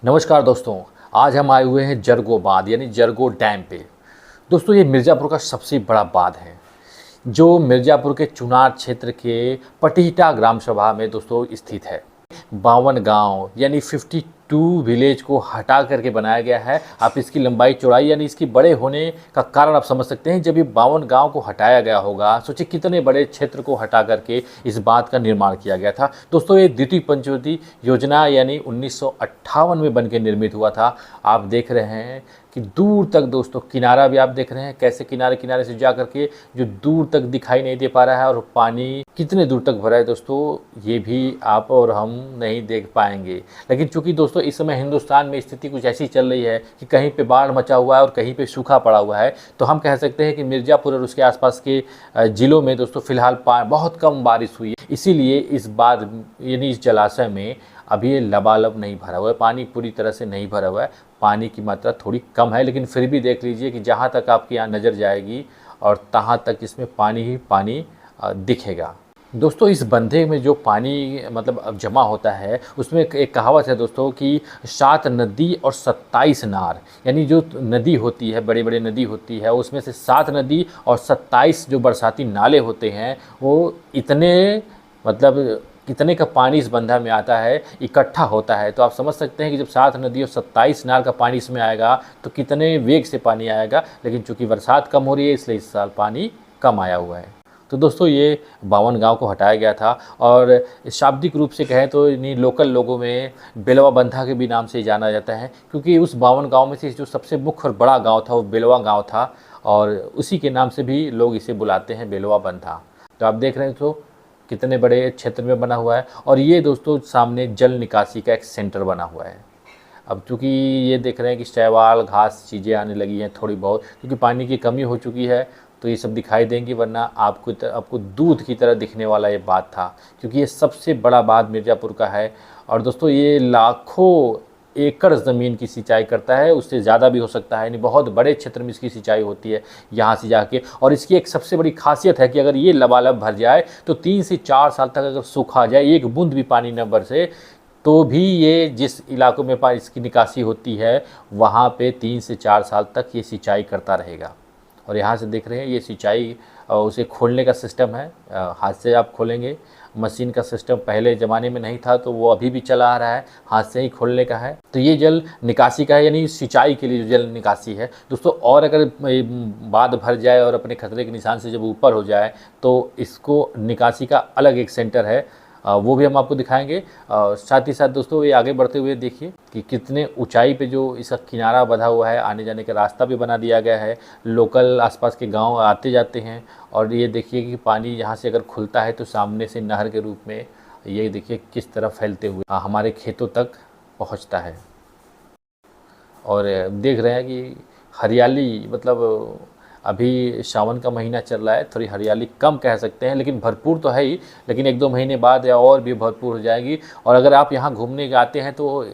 नमस्कार दोस्तों। आज हम आए हुए हैं जरगो बांध यानी जरगो डैम पे। दोस्तों ये मिर्ज़ापुर का सबसे बड़ा बांध है जो मिर्ज़ापुर के चुनार क्षेत्र के पटिहटा ग्राम सभा में दोस्तों स्थित है। 52 गांव यानी 52 विलेज को हटा करके बनाया गया है। आप इसकी लंबाई चौड़ाई यानी इसकी बड़े होने का कारण आप समझ सकते हैं। जब ये 52 गांव को हटाया गया होगा, सोचिए कितने बड़े क्षेत्र को हटा करके इस बांध का निर्माण किया गया था। दोस्तों ये द्वितीय पंचवटी योजना यानी 1958 में बनकर निर्मित हुआ था। आप देख रहे हैं कि दूर तक दोस्तों किनारा भी आप देख रहे हैं कैसे किनारे किनारे से जा करके जो दूर तक दिखाई नहीं दे पा रहा है, और पानी कितने दूर तक भरा है दोस्तों ये भी आप और हम नहीं देख पाएंगे। लेकिन चूंकि दोस्तों इस समय हिंदुस्तान में स्थिति कुछ ऐसी चल रही है कि कहीं पे बाढ़ मचा हुआ है और कहीं पे सूखा पड़ा हुआ है, तो हम कह सकते हैं कि मिर्ज़ापुर और उसके आसपास के ज़िलों में दोस्तों फिलहाल बहुत कम बारिश हुई है। इसीलिए इस बार यानी इस जलाशय में अभी ये लबालब नहीं भरा हुआ है, पानी पूरी तरह से नहीं भरा हुआ है। पानी की मात्रा थोड़ी कम है, लेकिन फिर भी देख लीजिए कि जहाँ तक आपकी यहाँ नज़र जाएगी और तहाँ तक इसमें पानी ही पानी दिखेगा। दोस्तों इस बंधे में जो पानी मतलब अब जमा होता है उसमें एक कहावत है दोस्तों कि 7 नदी और 27 नार, यानी जो नदी होती है, बड़ी बड़ी नदी होती है, उसमें से 7 नदी और 27 जो बरसाती नाले होते हैं वो इतने मतलब कितने का पानी इस बंधा में आता है, इकट्ठा होता है। तो आप समझ सकते हैं कि जब 7 नदी और 27 नाल का पानी इसमें आएगा तो कितने वेग से पानी आएगा। लेकिन चूंकि बरसात कम हो रही है इसलिए इस साल पानी कम आया हुआ है। तो दोस्तों ये 52 गांव को हटाया गया था, और शाब्दिक रूप से कहें तो इन्हीं लोकल लोगों में बेलवा बंधा के भी नाम से जाना जाता है, क्योंकि उस 52 गांव में से जो सबसे मुख्य और बड़ा गांव था वो बेलवा गांव था, और उसी के नाम से भी लोग इसे बुलाते हैं बेलवा बंधा। तो आप देख रहे हैं तो कितने बड़े क्षेत्र में बना हुआ है, और ये दोस्तों सामने जल निकासी का एक सेंटर बना हुआ है। अब चूँकि ये देख रहे हैं कि शैवाल घास चीज़ें आने लगी हैं थोड़ी बहुत, क्योंकि पानी की कमी हो चुकी है तो ये सब दिखाई देंगी, वरना आपको दूध की तरह दिखने वाला ये बांध था, क्योंकि ये सबसे बड़ा बांध मिर्ज़ापुर का है। और दोस्तों ये लाखों एकड़ ज़मीन की सिंचाई करता है, उससे ज़्यादा भी हो सकता है, यानी बहुत बड़े क्षेत्र में इसकी सिंचाई होती है यहाँ से जाके। और इसकी एक सबसे बड़ी खासियत है कि अगर ये लबालब भर जाए तो 3 से 4 साल तक अगर सूखा जाए, एक बूंद भी पानी न बरसे, तो भी ये जिस इलाकों में इसकी निकासी होती है वहाँ पे 3 से 4 साल तक ये सिंचाई करता रहेगा। और यहाँ से देख रहे हैं ये सिंचाई उसे खोलने का सिस्टम है, हाथ से आप खोलेंगे। मशीन का सिस्टम पहले ज़माने में नहीं था तो वो अभी भी चला आ रहा है, हाथ से ही खोलने का है। तो ये जल निकासी का है, यानी सिंचाई के लिए जो जल निकासी है दोस्तों। और अगर बांध भर जाए और अपने खतरे के निशान से जब ऊपर हो जाए तो इसको निकासी का अलग एक सेंटर है, वो भी हम आपको दिखाएंगे। साथ ही साथ दोस्तों ये आगे बढ़ते हुए देखिए कि कितने ऊंचाई पे जो इसका किनारा बंधा हुआ है, आने जाने का रास्ता भी बना दिया गया है। लोकल आसपास के गांव आते जाते हैं, और ये देखिए कि पानी यहाँ से अगर खुलता है तो सामने से नहर के रूप में ये देखिए किस तरह फैलते हुए हमारे खेतों तक पहुँचता है। और देख रहे हैं कि हरियाली मतलब अभी सावन का महीना चल रहा है, थोड़ी हरियाली कम कह सकते हैं, लेकिन भरपूर तो है ही, लेकिन 1-2 महीने बाद या और भी भरपूर हो जाएगी। और अगर आप यहाँ घूमने आते हैं तो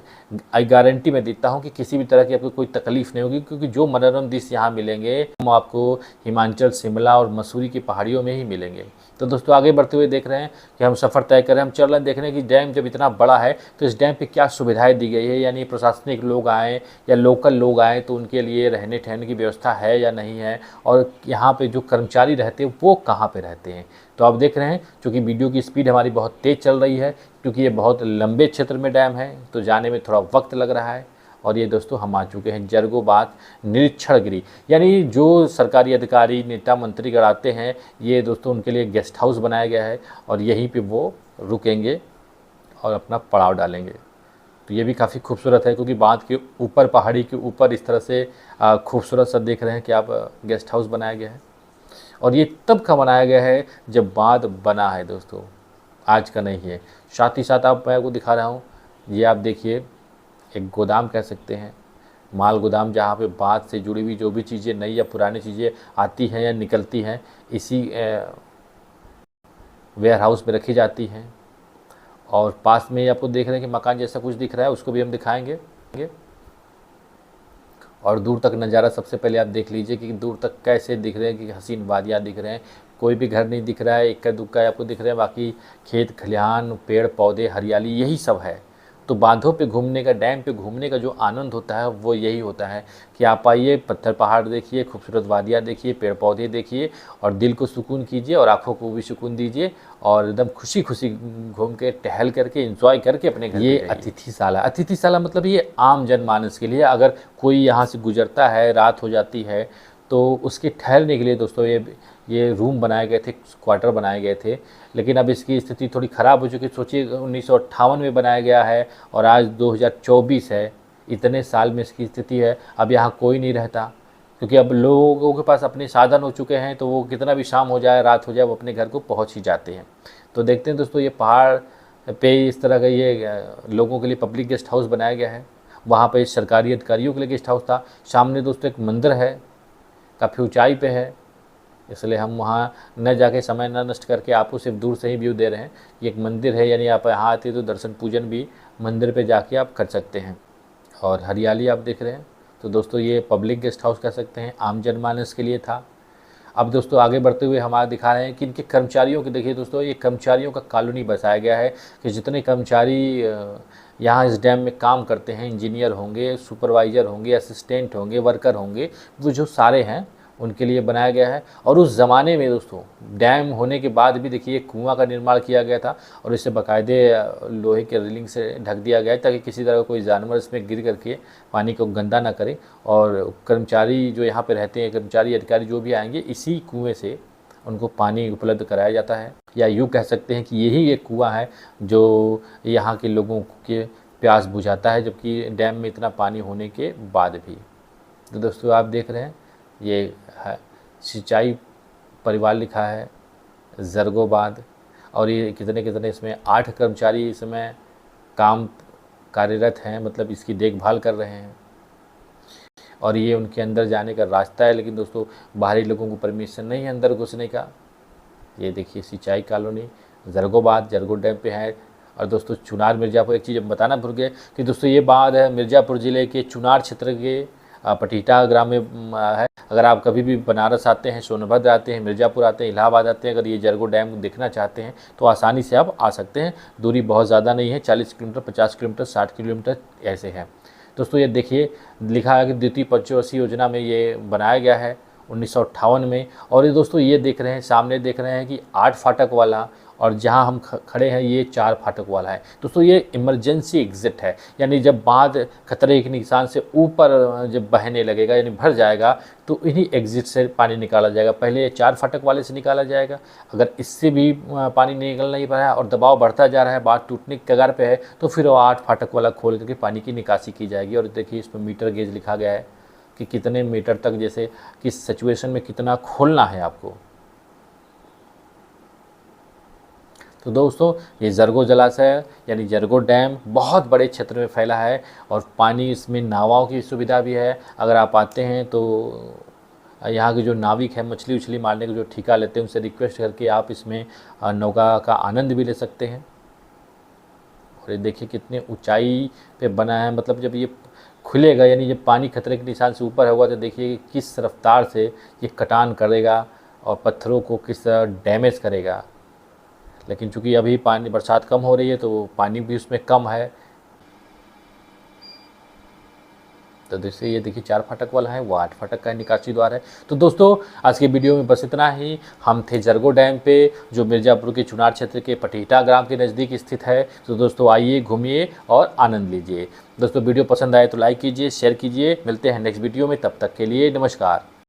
गारंटी मैं देता हूँ कि किसी भी तरह की आपको कोई तकलीफ़ नहीं होगी, क्योंकि जो मनोरम दृश्य यहाँ मिलेंगे वो आपको हिमाचल, शिमला और मसूरी की पहाड़ियों में ही मिलेंगे। तो दोस्तों आगे बढ़ते हुए देख रहे हैं कि हम सफ़र तय कर रहे हैं, हम चल रहे हैं देखने कि डैम जब इतना बड़ा है तो इस डैम पे क्या सुविधाएं दी गई है, यानी प्रशासनिक लोग आएँ या लोकल लोग आएँ तो उनके लिए रहने ठहरने की व्यवस्था है या नहीं है, और यहाँ पे जो कर्मचारी रहते हैं वो कहाँ पे रहते हैं। तो आप देख रहे हैं चूँकि वीडियो की स्पीड हमारी बहुत तेज़ चल रही है, क्योंकि ये बहुत लंबे क्षेत्र में डैम है तो जाने में थोड़ा वक्त लग रहा है। और ये दोस्तों हम आ चुके हैं जरगो बांध निरीक्षण गृह, यानी जो सरकारी अधिकारी नेता मंत्रीगण आते हैं, ये दोस्तों उनके लिए गेस्ट हाउस बनाया गया है, और यहीं पे वो रुकेंगे और अपना पड़ाव डालेंगे। तो ये भी काफ़ी खूबसूरत है, क्योंकि बांध के ऊपर, पहाड़ी के ऊपर इस तरह से खूबसूरत सा देख रहे हैं कि आप गेस्ट हाउस बनाया गया है। और ये तब का बनाया गया है जब बांध बना है दोस्तों, आज का नहीं है। साथ ही साथ मैं आपको दिखा रहा हूँ, ये आप देखिए एक गोदाम कह सकते हैं, माल गोदाम, जहाँ पे बांध से जुड़ी हुई जो भी चीज़ें नई या पुरानी चीज़ें आती हैं या निकलती हैं इसी वेयर हाउस में रखी जाती हैं। और पास में आपको देख रहे हैं कि मकान जैसा कुछ दिख रहा है, उसको भी हम दिखाएंगे। और दूर तक नज़ारा सबसे पहले आप देख लीजिए कि दूर तक कैसे दिख रहे हैं कि हसीन वादियाँ दिख रहे हैं, कोई भी घर नहीं दिख रहा है, इक्का दुक्का आपको दिख रहे हैं, बाकी खेत खलिहान, पेड़ पौधे, हरियाली, यही सब है। तो बांधों पे घूमने का, डैम पे घूमने का जो आनंद होता है वो यही होता है कि आप आइए, पत्थर पहाड़ देखिए, खूबसूरत वादियाँ देखिए, पेड़ पौधे देखिए और दिल को सुकून कीजिए और आँखों को भी सुकून दीजिए और एकदम खुशी खुशी घूम के, टहल करके, एंजॉय करके अपने घर। ये अतिथिशाला, अतिथिशाला मतलब ये आम जनमानस के लिए, अगर कोई यहाँ से गुजरता है, रात हो जाती है तो उसके ठहरने के लिए दोस्तों ये रूम बनाए गए थे, क्वार्टर बनाए गए थे। लेकिन अब इसकी स्थिति थोड़ी ख़राब हो चुकी। सोचिए 1958 में बनाया गया है और आज 2024 है, इतने साल में इसकी स्थिति है। अब यहाँ कोई नहीं रहता क्योंकि अब लोगों के पास अपने साधन हो चुके हैं, तो वो कितना भी शाम हो जाए, रात हो जाए, वो अपने घर को पहुँच ही जाते हैं। तो देखते हैं दोस्तों, ये पहाड़ पे इस तरह का ये लोगों के लिए पब्लिक गेस्ट हाउस बनाया गया है। वहाँ पे सरकारी अधिकारियों के लिए गेस्ट हाउस था। सामने दोस्तों एक मंदिर है, काफ़ी ऊंचाई पे है, इसलिए हम वहाँ न जाके, समय न नष्ट करके आपको सिर्फ दूर से ही व्यू दे रहे हैं। ये एक मंदिर है, यानी आप यहाँ आते तो दर्शन पूजन भी मंदिर पे जाके आप कर सकते हैं। और हरियाली आप देख रहे हैं। तो दोस्तों ये पब्लिक गेस्ट हाउस कह सकते हैं, आम जनमानस के लिए था। अब दोस्तों आगे बढ़ते हुए हम दिखा रहे हैं कि इनके कर्मचारियों के, देखिए दोस्तों, ये कर्मचारियों का कॉलोनी बसाया गया है कि जितने कर्मचारी यहाँ इस डैम में काम करते हैं, इंजीनियर होंगे, सुपरवाइज़र होंगे, असिस्टेंट होंगे, वर्कर होंगे, वो जो सारे हैं उनके लिए बनाया गया है। और उस ज़माने में दोस्तों डैम होने के बाद भी देखिए कुआं का निर्माण किया गया था और इसे बाकायदे लोहे के रेलिंग से ढक दिया गया है ताकि किसी तरह का कोई जानवर इसमें गिर करके पानी को गंदा ना करे। और कर्मचारी जो यहाँ पे रहते हैं, कर्मचारी अधिकारी जो भी आएंगे, इसी कुएँ से उनको पानी उपलब्ध कराया जाता है। या यूँ कह सकते हैं कि यही एक कुआं है जो यहाँ के लोगों के प्यास बुझाता है, जबकि डैम में इतना पानी होने के बाद भी। तो दोस्तों आप देख रहे हैं, ये है सिंचाई परिवार लिखा है, जरगोबाद। और ये कितने कितने इसमें 8 कर्मचारी इसमें कार्यरत हैं, मतलब इसकी देखभाल कर रहे हैं। और ये उनके अंदर जाने का रास्ता है, लेकिन दोस्तों बाहरी लोगों को परमिशन नहीं है अंदर घुसने का। ये देखिए सिंचाई कॉलोनी जरगोबाद, जरगो डैम पे है। और दोस्तों चुनार मिर्ज़ापुर, एक चीज़ बताना भूल गए कि दोस्तों ये बात है मिर्ज़ापुर ज़िले के चुनार क्षेत्र के पटीटा ग्राम में है। अगर आप कभी भी बनारस आते हैं, सोनभद्र आते हैं, मिर्ज़ापुर आते हैं, इलाहाबाद आते हैं, अगर ये जरगो डैम देखना चाहते हैं तो आसानी से आप आ सकते हैं। दूरी बहुत ज़्यादा नहीं है, 40 किलोमीटर, 50 किलोमीटर, 60 किलोमीटर ऐसे है। दोस्तों ये देखिए लिखा है कि द्वितीय पंचवर्षीय योजना में ये बनाया गया है 1958 में। और ये दोस्तों ये देख रहे हैं, सामने देख रहे हैं कि 8 फाटक वाला, और जहां हम खड़े हैं ये 4 फाटक वाला है। दोस्तों ये इमरजेंसी एग्ज़िट है, यानी जब बांध खतरे के निशान से ऊपर जब बहने लगेगा, यानी भर जाएगा, तो इन्हीं एग्ज़िट से पानी निकाला जाएगा। पहले ये 4 फाटक वाले से निकाला जाएगा। अगर इससे भी पानी निकल नहीं पा रहा है और दबाव बढ़ता जा रहा है, बांध टूटने की कगार पे है, तो फिर वो 8 फाटक वाला खोल करके पानी की निकासी की जाएगी। और देखिए इस पर मीटर गेज लिखा गया है कि कितने मीटर तक, जैसे किस सिचुएशन में कितना खोलना है आपको। तो दोस्तों ये जरगो जलाशय यानी जरगो डैम बहुत बड़े क्षेत्र में फैला है और पानी, इसमें नावों की सुविधा भी है। अगर आप आते हैं तो यहाँ के जो नाविक हैं, मछली उछली मारने का जो ठेका लेते हैं, उनसे रिक्वेस्ट करके आप इसमें नौका का आनंद भी ले सकते हैं। और ये देखिए कितने ऊंचाई पे बना है, मतलब जब ये खुलेगा, यानी जब पानी खतरे के निशान से ऊपर होगा, तो देखिए किस रफ्तार से ये कटान करेगा और पत्थरों को किस तरह डैमेज करेगा। लेकिन चूंकि अभी पानी, बरसात कम हो रही है, तो पानी भी उसमें कम है। तो जैसे ये देखिए 4 फाटक वाला है, वो 8 फाटक का निकासी द्वार है। तो दोस्तों आज के वीडियो में बस इतना ही। हम थे जरगो डैम पे, जो मिर्ज़ापुर के चुनार क्षेत्र के पटीटा ग्राम के नज़दीक स्थित है। तो दोस्तों आइए, घूमिए और आनंद लीजिए। दोस्तों वीडियो पसंद आए तो लाइक कीजिए, शेयर कीजिए। मिलते हैं नेक्स्ट वीडियो में, तब तक के लिए नमस्कार।